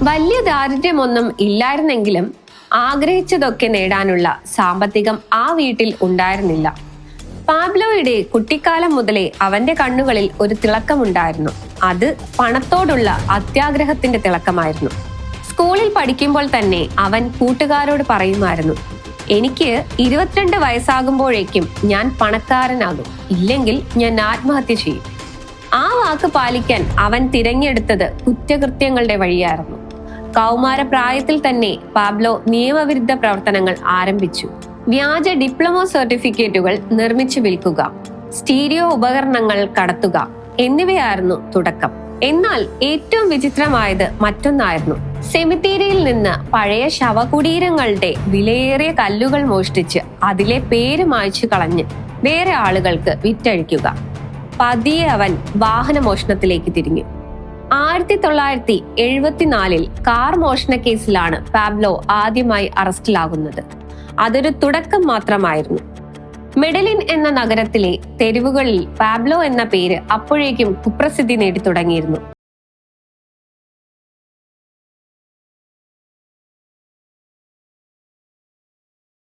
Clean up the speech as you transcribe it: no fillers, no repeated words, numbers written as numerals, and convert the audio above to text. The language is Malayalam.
വലിയ ദാരിദ്ര്യമൊന്നും ഇല്ലായിരുന്നെങ്കിലും ആഗ്രഹിച്ചതൊക്കെ നേടാനുള്ള സാമ്പത്തികം ആ വീട്ടിൽ ഉണ്ടായിരുന്നില്ല. പാബ്ലോയുടെ കുട്ടിക്കാലം മുതലേ അവന്റെ കണ്ണുകളിൽ ഒരു തിളക്കമുണ്ടായിരുന്നു. അത് പണത്തോടുള്ള അത്യാഗ്രഹത്തിന്റെ തിളക്കമായിരുന്നു. സ്കൂളിൽ പഠിക്കുമ്പോൾ തന്നെ അവൻ കൂട്ടുകാരോട് പറയുമായിരുന്നു, എനിക്ക് 22 വയസ്സാകുമ്പോഴേക്കും ഞാൻ പണക്കാരനാകും, ഇല്ലെങ്കിൽ ഞാൻ ആത്മഹത്യ ചെയ്യും. ആ വാക്ക് പാലിക്കാൻ അവൻ തിരഞ്ഞെടുത്തത് കുറ്റകൃത്യങ്ങളുടെ വഴിയായിരുന്നു. കൗമാര പ്രായത്തിൽ തന്നെ പാബ്ലോ നിയമവിരുദ്ധ പ്രവർത്തനങ്ങൾ ആരംഭിച്ചു. വ്യാജ ഡിപ്ലോമ സർട്ടിഫിക്കറ്റുകൾ നിർമ്മിച്ചു വിൽക്കുക, സ്റ്റീരിയോ ഉപകരണങ്ങൾ കടത്തുക എന്നിവയായിരുന്നു തുടക്കം. എന്നാൽ ഏറ്റവും വിചിത്രമായത് മറ്റൊന്നായിരുന്നു. സെമിത്തേരിയിൽ നിന്ന് പഴയ ശവകുടീരങ്ങളുടെ വിലയേറിയ കല്ലുകൾ മോഷ്ടിച്ച് അതിലെ പേര് മായ്ച്ചു കളഞ്ഞ് വേറെ ആളുകൾക്ക് വിറ്റഴിക്കുക. പതിയെ അവൻ വാഹന മോഷണത്തിലേക്ക് തിരിഞ്ഞു. 1974 കാർ മോഷണ കേസിലാണ് പാബ്ലോ ആദ്യമായി അറസ്റ്റിലാകുന്നത്. അതൊരു തുടക്കം മാത്രമായിരുന്നു. മെഡലിൻ എന്ന നഗരത്തിലെ തെരുവുകളിൽ പാബ്ലോ എന്ന പേര് അപ്പോഴേക്കും കുപ്രസിദ്ധി നേടി തുടങ്ങിയിരുന്നു.